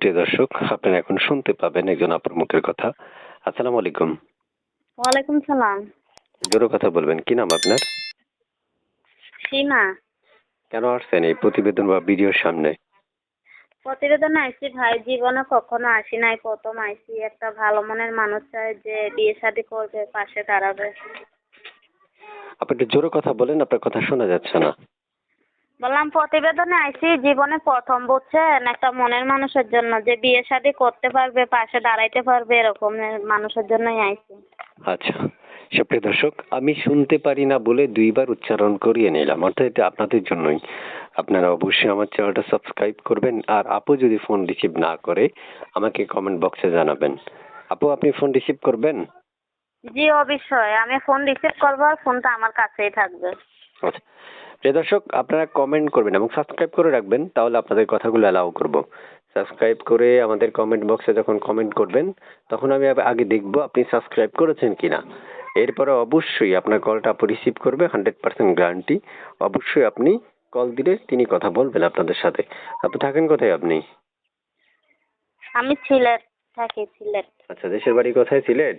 সুপ্রিয় দর্শক, আপনারা এখন শুনতে পাবেন একজন আপুর মুখের কথা। আসসালামু আলাইকুম। ওয়ালাইকুম সালাম। জোরে কথা বলবেন। কি নাম আপনার? সীমা। কেন আসছেন এই প্রতিবেদন বা ভিডিওর সামনে? প্রতিবেদনে আইছি ভাই, জীবনে কখনো আসি নাই, প্রথম আইছি। একটা ভালো মনের মানুষ চাই যে বিয়ে শাদী করবে, পাশে দাঁড়াবে। আপনি একটু জোরে কথা বলেন, আপনার কথা শোনা যাচ্ছে না। বললাম প্রতিবেদনে আইছি জীবনে প্রথম, বুঝছেন, একটা মনের মানুষের জন্য যে বিয়ে শাদী করতে পারবে, পাশে দাঁড়াইতে পারবে, এরকম মানুষের জন্যই আইছি। আচ্ছা, সুপ্রিয় দর্শক, আমি শুনতে পারি না বলে দুইবার উচ্চারণ করিয়ে নিলাম, অর্থাৎ এটা আপনাদের জন্যই। আপনারা অবশ্যই আমার চ্যানেলটা সাবস্ক্রাইব করবেন, আর আপু যদি ফোন রিসিভ না করে আমাকে কমেন্ট বক্সে জানাবেন। আপু, আপনি ফোন রিসিভ করবেন? জি অবশ্যই, আমি ফোন রিসিভ করবো, আর ফোনটা আমার কাছেই থাকবে। আচ্ছা, প্রিয় দর্শক, আপনারা কমেন্ট করবেন এবং সাবস্ক্রাইব করে রাখবেন, তাহলে আপনাদের কথাগুলো অ্যালাউ করব। সাবস্ক্রাইব করে আমাদের কমেন্ট বক্সে যখন কমেন্ট করবেন, তখন আমি আগে দেখব আপনি সাবস্ক্রাইব করেছেন কিনা। এরপরে অবশ্যই আপনার কলটা আপু রিসিভ করবে, 100% গ্যারান্টি। অবশ্যই আপনি কল দিলে তিনি কথা বলবেন আপনাদের সাথে। আপনি থাকেন কোথায় আপনি? আমি সিলেট থাকি, সিলেট। আচ্ছা, দেশের বাড়ি কোথায়? সিলেট?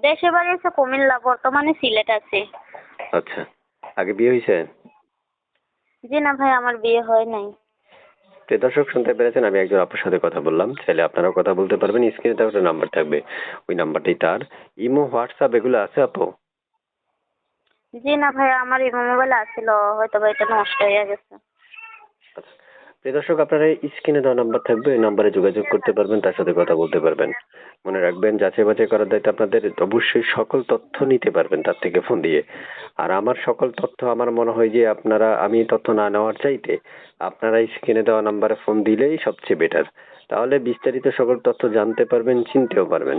দেশের বাড়ি হচ্ছে কুমিল্লা, বর্তমানে সিলেট আছি। আচ্ছা, আগে বিয়ে হয়েছে? জি না ভাই, আমার বিয়ে হয় নাই। প্রিয় দর্শক, শুনতে পেরেছেন, আমি একজন আপুর সাথে কথা বললাম। চাইলে আপনারাও কথা বলতে পারবেন। স্ক্রিনে তার একটা নাম্বার থাকবে, ওই নাম্বারটাই তার। ইমো, হোয়াটসঅ্যাপ এগুলো আছে আপু? জি না ভাই, আমার ইমো মোবাইল আছিল, হয়তো বা এটা নষ্ট হয়ে গেছে। আচ্ছা, প্রিয় দর্শক, আপনারা স্ক্রিনে দেওয়া নাম্বার থাকবে, ওই নাম্বারে যোগাযোগ করতে পারবেন, তার সাথে কথা বলতে পারবেন। মনে রাখবেন, যাচাই বাছাই করার দায়িত্ব আপনাদের। অবশ্যই সকল তথ্য নিতে পারবেন তার থেকে ফোন দিয়ে। আর আমার সকল তথ্য, আমার মনে হয় যে আমি তথ্য না নেওয়ার চাইতে আপনারা স্ক্রিনে দেওয়া নাম্বারে ফোন দিলেই সবচেয়ে বেটার। তাহলে বিস্তারিত সকল তথ্য জানতে পারবেন, চিনতেও পারবেন।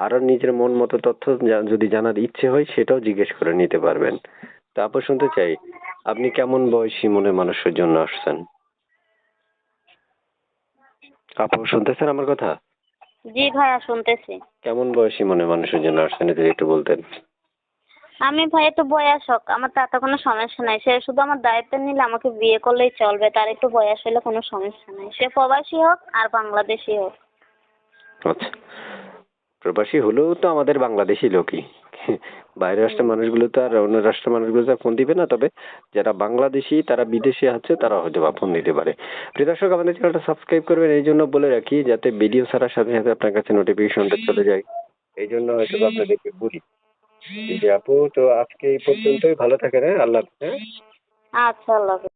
আরো নিজের মন মতো তথ্য যদি জানার ইচ্ছে হয়, সেটাও জিজ্ঞেস করে নিতে পারবেন। তারপর শুনতে চাই, আপনি কেমন বয়সী মনে মানুষের জন্য আসছেন? আপু, শুনতেছেন আমার কথা? জি ভাইয়া, শুনতেছি। কেমন বয়সী মনে মানুষের জন্য আসছেন, যদি একটু বলতেন। আমি ভাই একটু বয়স হোক, আমার তাতে কোনো সমস্যা নাই। সে শুধু আমার দায়িত্ব নিলে আমাকে বিয়ে করলেই চলবে, তার একটু বয়স হলে কোনো সমস্যা নাই। সে প্রবাসী হোক আর বাংলাদেশি হোক। আচ্ছা, প্রবাসী হলেও তো আমাদের বাংলাদেশি লোকই। বাইরের রাষ্ট্রের মানুষগুলো তো আর অন্য রাষ্ট্রের মানুষগুলো তো ফোন দিবে না, তবে যারা বাংলাদেশি, তারা বিদেশে আছে, তারা হয়তো বা ফোন দিতে পারে। প্রিয় দর্শক, আমাদের চ্যানেলটা সাবস্ক্রাইব করবেন, এই জন্য বলে রাখি, যাতে ভিডিও ছাড়ার সাথে সাথে আপনার কাছে নোটিফিকেশনটা চলে যায়। এই জন্য হয়তো বা আপনাদেরকে বলি। জি আপু, তো আজকে এই পর্যন্তই। ভালো থাকেন, হ্যাঁ? আল্লাহ হাফেজ, হ্যাঁ? আচ্ছা, আল্লাহ হাফেজ।